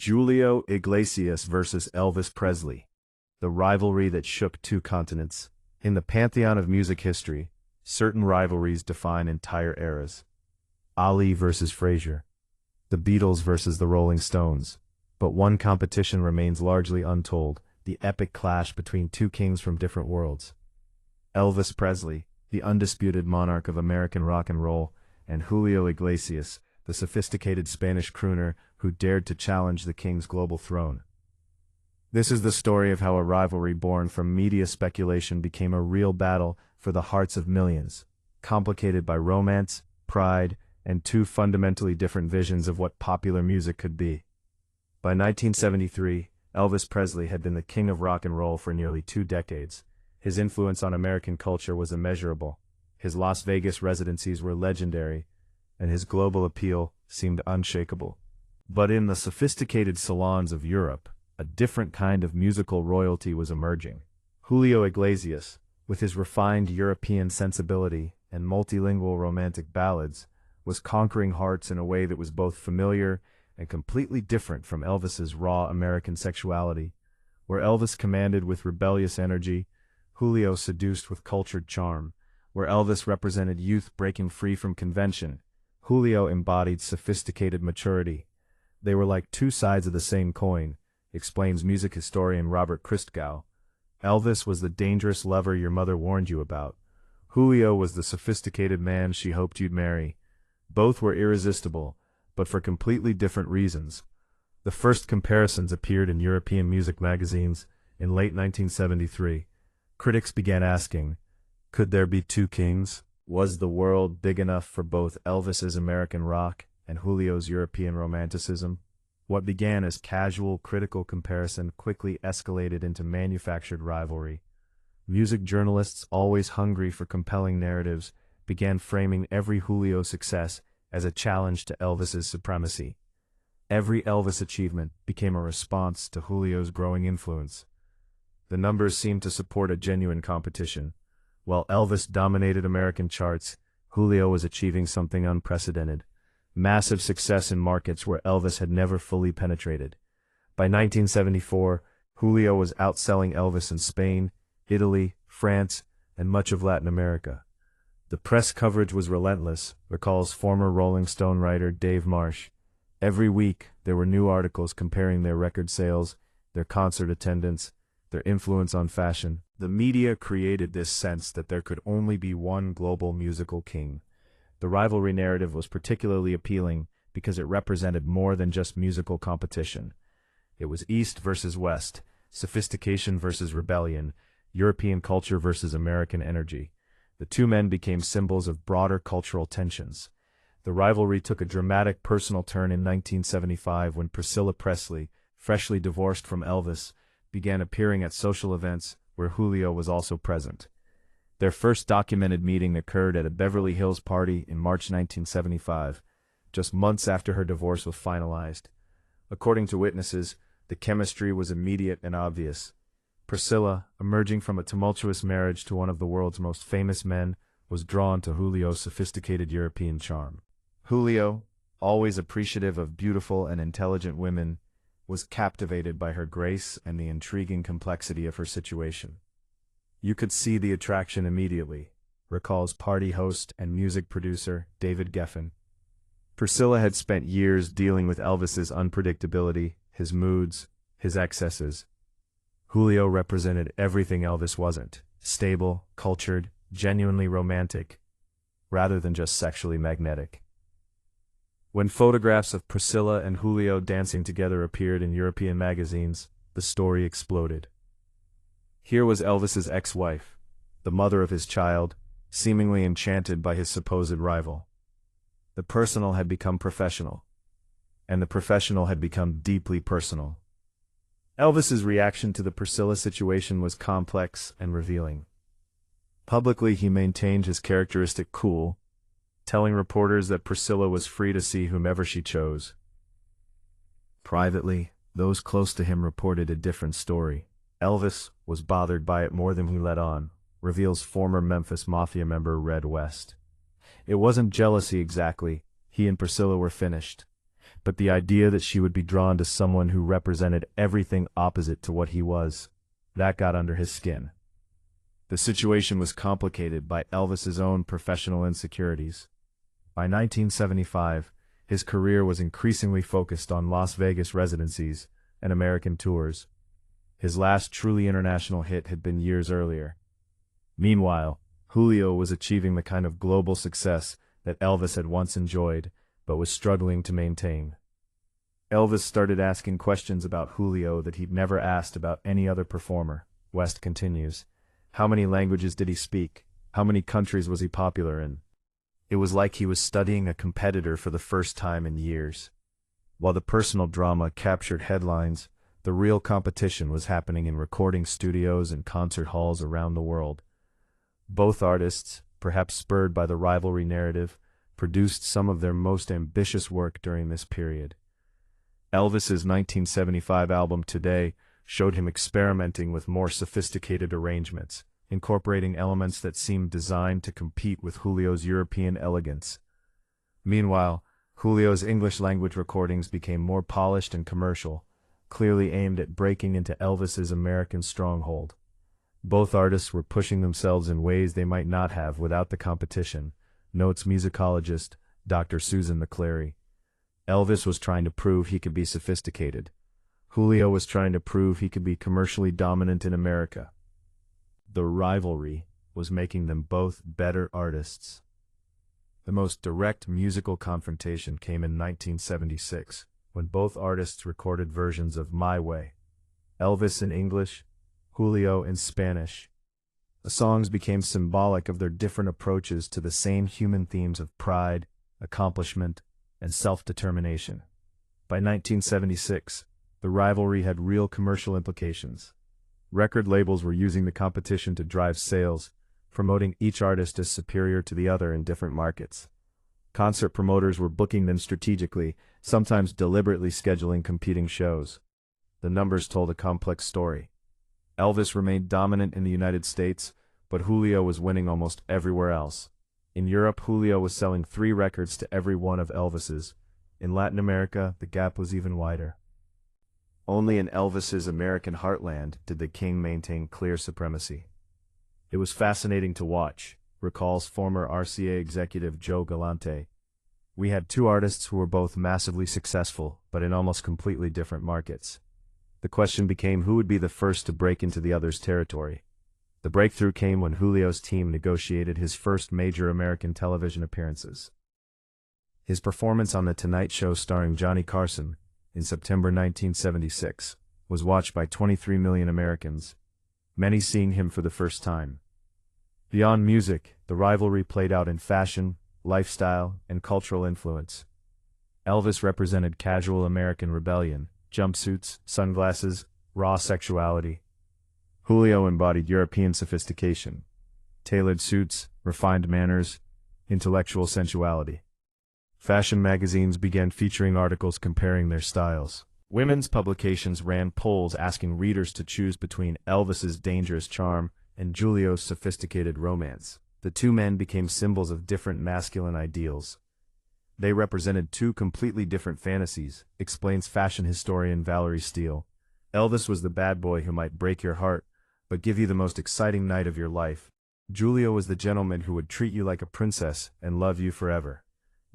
Julio Iglesias versus Elvis Presley, the rivalry that shook two continents. In the pantheon of music history, certain rivalries define entire eras. Ali versus Frazier, the Beatles versus the Rolling Stones. But one competition remains largely untold, the epic clash between two kings from different worlds. Elvis Presley, the undisputed monarch of American rock and roll, and Julio Iglesias, the sophisticated Spanish crooner who dared to challenge the king's global throne. This is the story of how a rivalry born from media speculation became a real battle for the hearts of millions, complicated by romance, pride, and two fundamentally different visions of what popular music could be. By 1973, Elvis Presley had been the king of rock and roll for nearly 2 decades. His influence on American culture was immeasurable. His Las Vegas residencies were legendary, and his global appeal seemed unshakable. But in the sophisticated salons of Europe, a different kind of musical royalty was emerging. Julio Iglesias, with his refined European sensibility and multilingual romantic ballads, was conquering hearts in a way that was both familiar and completely different from Elvis's raw American sexuality. Where Elvis commanded with rebellious energy, Julio seduced with cultured charm. Where Elvis represented youth breaking free from convention, Julio embodied sophisticated maturity. They were like two sides of the same coin, explains music historian Robert Christgau. Elvis was the dangerous lover your mother warned you about. Julio was the sophisticated man she hoped you'd marry. Both were irresistible, but for completely different reasons. The first comparisons appeared in European music magazines in late 1973. Critics began asking, could there be two kings? Was the world big enough for both Elvis's American rock and Julio's European romanticism? What began as casual, critical comparison quickly escalated into manufactured rivalry. Music journalists, always hungry for compelling narratives, began framing every Julio success as a challenge to Elvis's supremacy. Every Elvis achievement became a response to Julio's growing influence. The numbers seemed to support a genuine competition. While Elvis dominated American charts, Julio was achieving something unprecedented. Massive success in markets where Elvis had never fully penetrated. By 1974, Julio was outselling Elvis in Spain, Italy, France, and much of Latin America. The press coverage was relentless, recalls former Rolling Stone writer Dave Marsh. Every week, there were new articles comparing their record sales, their concert attendance, their influence on fashion. The media created this sense that there could only be one global musical king. The rivalry narrative was particularly appealing because it represented more than just musical competition. It was East versus West, sophistication versus rebellion, European culture versus American energy. The two men became symbols of broader cultural tensions. The rivalry took a dramatic personal turn in 1975 when Priscilla Presley, freshly divorced from Elvis, began appearing at social events where Julio was also present. Their first documented meeting occurred at a Beverly Hills party in March 1975, just months after her divorce was finalized. According to witnesses, the chemistry was immediate and obvious. Priscilla, emerging from a tumultuous marriage to one of the world's most famous men, was drawn to Julio's sophisticated European charm. Julio, always appreciative of beautiful and intelligent women, was captivated by her grace and the intriguing complexity of her situation. You could see the attraction immediately, recalls party host and music producer David Geffen. Priscilla had spent years dealing with Elvis's unpredictability, his moods, his excesses. Julio represented everything Elvis wasn't: stable, cultured, genuinely romantic, rather than just sexually magnetic. When photographs of Priscilla and Julio dancing together appeared in European magazines, the story exploded. Here was Elvis's ex-wife, the mother of his child, seemingly enchanted by his supposed rival. The personal had become professional, and the professional had become deeply personal. Elvis's reaction to the Priscilla situation was complex and revealing. Publicly, he maintained his characteristic cool, telling reporters that Priscilla was free to see whomever she chose. Privately, those close to him reported a different story. Elvis was bothered by it more than he let on, reveals former Memphis Mafia member Red West. It wasn't jealousy exactly, he and Priscilla were finished. but the idea that she would be drawn to someone who represented everything opposite to what he was, that got under his skin. The situation was complicated by Elvis's own professional insecurities. By 1975, his career was increasingly focused on Las Vegas residencies and American tours. His last truly international hit had been years earlier. Meanwhile, Julio was achieving the kind of global success that Elvis had once enjoyed, but was struggling to maintain. Elvis started asking questions about Julio that he'd never asked about any other performer. West continues. How many languages did he speak? How many countries was he popular in? It was like he was studying a competitor for the first time in years. While the personal drama captured headlines, the real competition was happening in recording studios and concert halls around the world. Both artists, perhaps spurred by the rivalry narrative, produced some of their most ambitious work during this period. Elvis's 1975 album Today showed him experimenting with more sophisticated arrangements, incorporating elements that seemed designed to compete with Julio's European elegance. Meanwhile, Julio's English-language recordings became more polished and commercial, clearly aimed at breaking into Elvis's American stronghold. Both artists were pushing themselves in ways they might not have without the competition, notes musicologist Dr. Susan McClary. Elvis was trying to prove he could be sophisticated. Julio was trying to prove he could be commercially dominant in America. The rivalry was making them both better artists. The most direct musical confrontation came in 1976, when both artists recorded versions of My Way. Elvis in English, Julio in Spanish. The songs became symbolic of their different approaches to the same human themes of pride, accomplishment, and self-determination. By 1976, the rivalry had real commercial implications. Record labels were using the competition to drive sales, promoting each artist as superior to the other in different markets. Concert promoters were booking them strategically, sometimes deliberately scheduling competing shows. The numbers told a complex story. Elvis remained dominant in the United States, but Julio was winning almost everywhere else. In Europe, Julio was selling 3 records to every one of Elvis's. In Latin America, the gap was even wider. Only in Elvis's American heartland did the king maintain clear supremacy. It was fascinating to watch, recalls former RCA executive Joe Galante. We had 2 artists who were both massively successful, but in almost completely different markets. The question became who would be the first to break into the other's territory. The breakthrough came when Julio's team negotiated his first major American television appearances. His performance on The Tonight Show starring Johnny Carson, in September 1976, was watched by 23 million Americans, many seeing him for the first time. Beyond music, the rivalry played out in fashion, lifestyle, and cultural influence. Elvis represented casual American rebellion, jumpsuits, sunglasses, raw sexuality. Julio embodied European sophistication, tailored suits, refined manners, intellectual sensuality. Fashion magazines began featuring articles comparing their styles. Women's publications ran polls asking readers to choose between Elvis's dangerous charm and Julio's sophisticated romance. The 2 men became symbols of different masculine ideals. They represented 2 completely different fantasies, explains fashion historian Valerie Steele. Elvis was the bad boy who might break your heart, but give you the most exciting night of your life. Julio was the gentleman who would treat you like a princess and love you forever.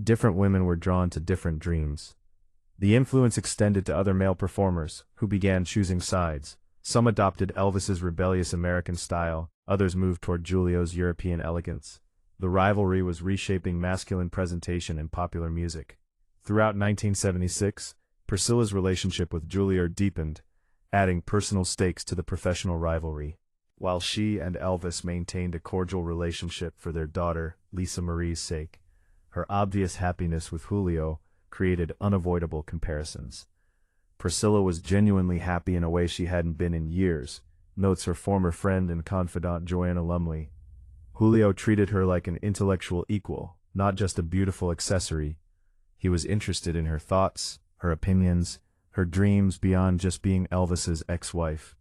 Different women were drawn to different dreams. The influence extended to other male performers, who began choosing sides. Some adopted Elvis's rebellious American style, others moved toward Julio's European elegance. The rivalry was reshaping masculine presentation in popular music. Throughout 1976, Priscilla's relationship with Julio deepened, adding personal stakes to the professional rivalry. While she and Elvis maintained a cordial relationship for their daughter, Lisa Marie's sake, her obvious happiness with Julio created unavoidable comparisons. Priscilla was genuinely happy in a way she hadn't been in years, notes her former friend and confidant Joanna Lumley. Julio treated her like an intellectual equal, not just a beautiful accessory. He was interested in her thoughts, her opinions, her dreams beyond just being Elvis's ex-wife.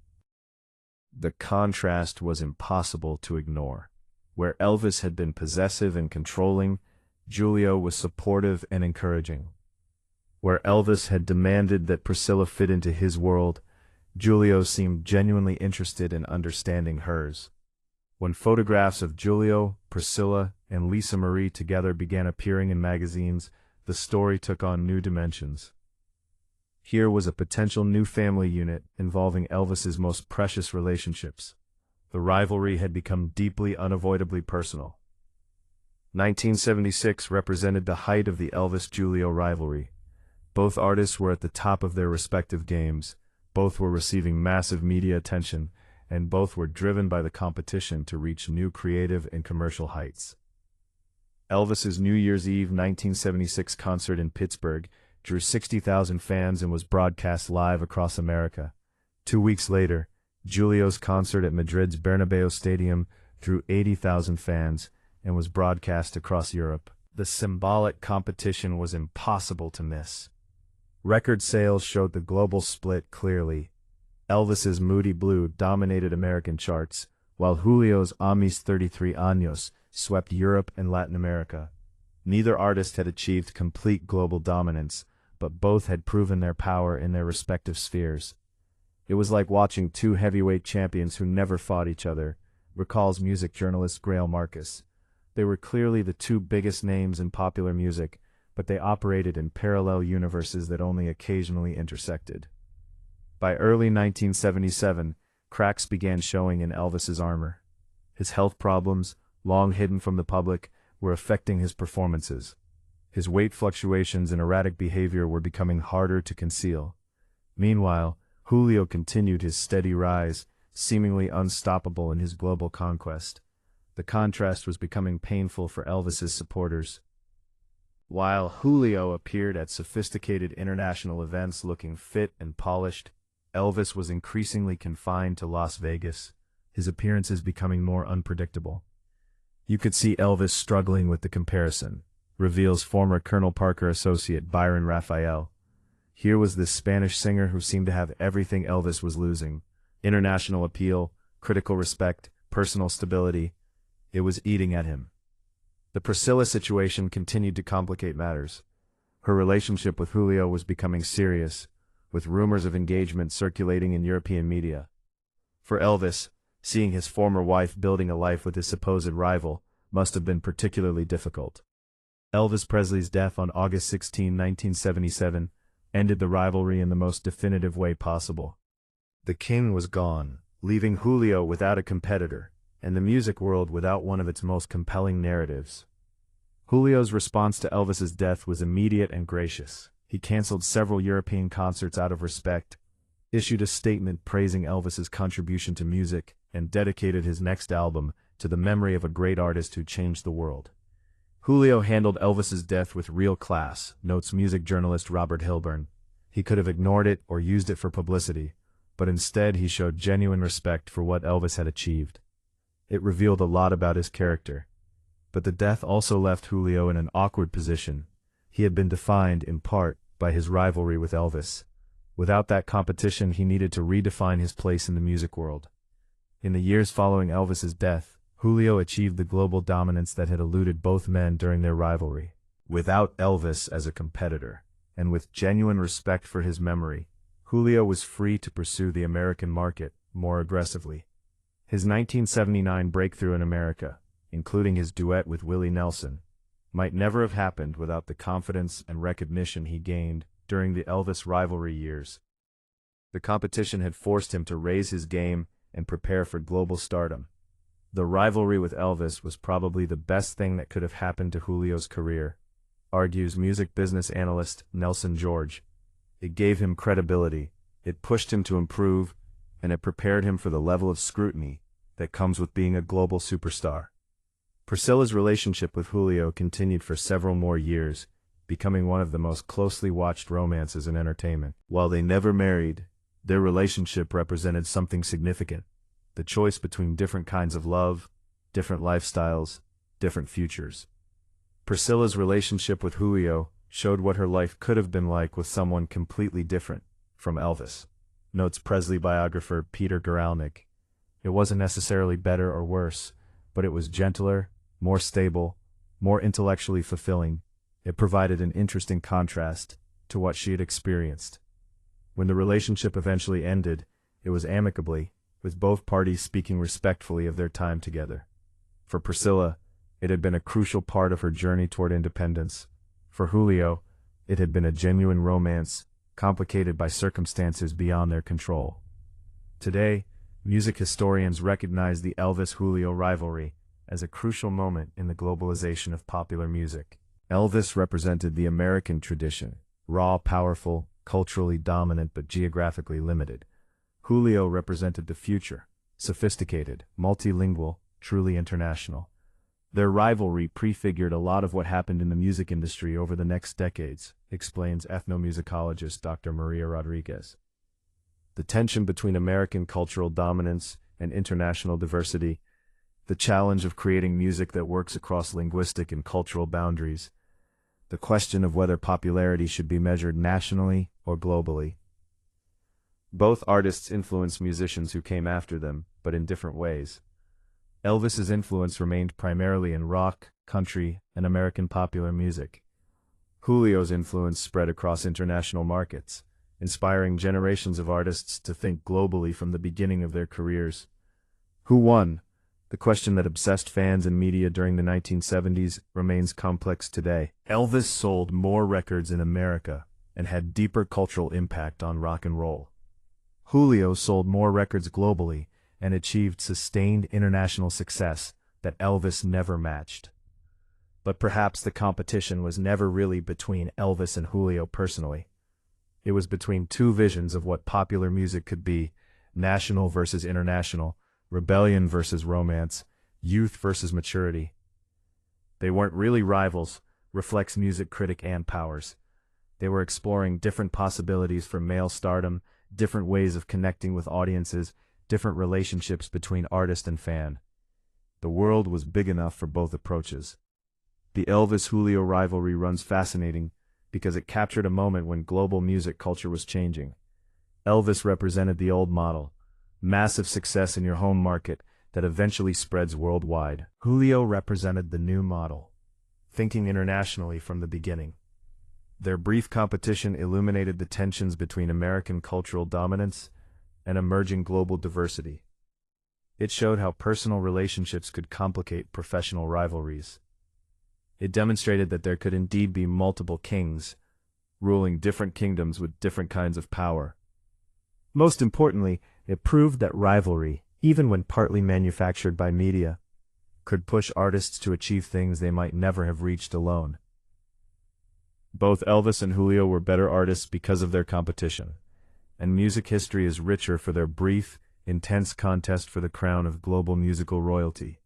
The contrast was impossible to ignore. Where Elvis had been possessive and controlling, Julio was supportive and encouraging. Where Elvis had demanded that Priscilla fit into his world, Julio seemed genuinely interested in understanding hers. When photographs of Julio, Priscilla, and Lisa Marie together began appearing in magazines, the story took on new dimensions. Here was a potential new family unit involving Elvis's most precious relationships. The rivalry had become deeply, unavoidably personal. 1976 represented the height of the Elvis-Julio rivalry. Both artists were at the top of their respective games, both were receiving massive media attention, and both were driven by the competition to reach new creative and commercial heights. Elvis's New Year's Eve 1976 concert in Pittsburgh drew 60,000 fans and was broadcast live across America. 2 weeks later, Julio's concert at Madrid's Bernabeu Stadium drew 80,000 fans and was broadcast across Europe. The symbolic competition was impossible to miss. Record sales showed the global split clearly. Elvis's Moody Blue dominated American charts, while Julio's A Mis 33 Años swept Europe and Latin America. Neither artist had achieved complete global dominance, but both had proven their power in their respective spheres. It was like watching two heavyweight champions who never fought each other, recalls music journalist Grail Marcus. They were clearly the two biggest names in popular music, but they operated in parallel universes that only occasionally intersected. By early 1977, cracks began showing in Elvis's armor. His health problems, long hidden from the public, were affecting his performances. His weight fluctuations and erratic behavior were becoming harder to conceal. Meanwhile, Julio continued his steady rise, seemingly unstoppable in his global conquest. The contrast was becoming painful for Elvis's supporters. While Julio appeared at sophisticated international events looking fit and polished, Elvis was increasingly confined to Las Vegas, his appearances becoming more unpredictable. You could see Elvis struggling with the comparison, reveals former Colonel Parker associate Byron Raphael. Here was this Spanish singer who seemed to have everything Elvis was losing: international appeal, critical respect, personal stability. It was eating at him. The Priscilla situation continued to complicate matters. Her relationship with Julio was becoming serious, with rumors of engagement circulating in European media. For Elvis, seeing his former wife building a life with his supposed rival must have been particularly difficult. Elvis Presley's death on August 16, 1977, ended the rivalry in the most definitive way possible. The king was gone, leaving Julio without a competitor, and the music world without one of its most compelling narratives. Julio's response to Elvis's death was immediate and gracious. He canceled several European concerts out of respect, issued a statement praising Elvis's contribution to music, and dedicated his next album to the memory of a great artist who changed the world. Julio handled Elvis's death with real class, notes music journalist Robert Hilburn. He could have ignored it or used it for publicity, but instead he showed genuine respect for what Elvis had achieved. It revealed a lot about his character. But the death also left Julio in an awkward position. He had been defined, in part, by his rivalry with Elvis. Without that competition, he needed to redefine his place in the music world. In the years following Elvis's death, Julio achieved the global dominance that had eluded both men during their rivalry. Without Elvis as a competitor, and with genuine respect for his memory, Julio was free to pursue the American market more aggressively. His 1979 breakthrough in America, including his duet with Willie Nelson, might never have happened without the confidence and recognition he gained during the Elvis rivalry years. The competition had forced him to raise his game and prepare for global stardom. The rivalry with Elvis was probably the best thing that could have happened to Julio's career, argues music business analyst Nelson George. It gave him credibility, it pushed him to improve, and it prepared him for the level of scrutiny that comes with being a global superstar. Priscilla's relationship with Julio continued for several more years, becoming one of the most closely watched romances in entertainment. While they never married, their relationship represented something significant: the choice between different kinds of love, different lifestyles, different futures. Priscilla's relationship with Julio showed what her life could have been like with someone completely different from Elvis, notes Presley biographer Peter Guralnick. It wasn't necessarily better or worse, but it was gentler, more stable, more intellectually fulfilling. It provided an interesting contrast, to what she had experienced. When the relationship eventually ended, it was amicably, with both parties speaking respectfully of their time together. For Priscilla, it had been a crucial part of her journey toward independence. For Julio, it had been a genuine romance, complicated by circumstances beyond their control. Today, music historians recognize the Elvis-Julio rivalry as a crucial moment in the globalization of popular music. Elvis represented the American tradition, raw, powerful, culturally dominant but geographically limited. Julio represented the future, sophisticated, multilingual, truly international. Their rivalry prefigured a lot of what happened in the music industry over the next decades, explains ethnomusicologist Dr. Maria Rodriguez. The tension between American cultural dominance and international diversity, the challenge of creating music that works across linguistic and cultural boundaries, the question of whether popularity should be measured nationally or globally. Both artists influenced musicians who came after them, but in different ways. Elvis's influence remained primarily in rock, country, and American popular music. Julio's influence spread across international markets, inspiring generations of artists to think globally from the beginning of their careers. Who won? The question that obsessed fans and media during the 1970s remains complex today. Elvis sold more records in America and had deeper cultural impact on rock and roll. Julio sold more records globally and achieved sustained international success that Elvis never matched. But perhaps the competition was never really between Elvis and Julio personally. It was between two visions of what popular music could be, national versus international, rebellion versus romance, youth versus maturity. They weren't really rivals, reflects music critic Ann Powers. They were exploring different possibilities for male stardom, different ways of connecting with audiences, different relationships between artist and fan. The world was big enough for both approaches. The Elvis-Julio rivalry runs fascinating because it captured a moment when global music culture was changing. Elvis represented the old model, massive success in your home market that eventually spreads worldwide. Julio represented the new model, thinking internationally from the beginning. Their brief competition illuminated the tensions between American cultural dominance and emerging global diversity. It showed how personal relationships could complicate professional rivalries. It demonstrated that there could indeed be multiple kings, ruling different kingdoms with different kinds of power. Most importantly, it proved that rivalry, even when partly manufactured by media, could push artists to achieve things they might never have reached alone. Both Elvis and Julio were better artists because of their competition, and music history is richer for their brief, intense contest for the crown of global musical royalty.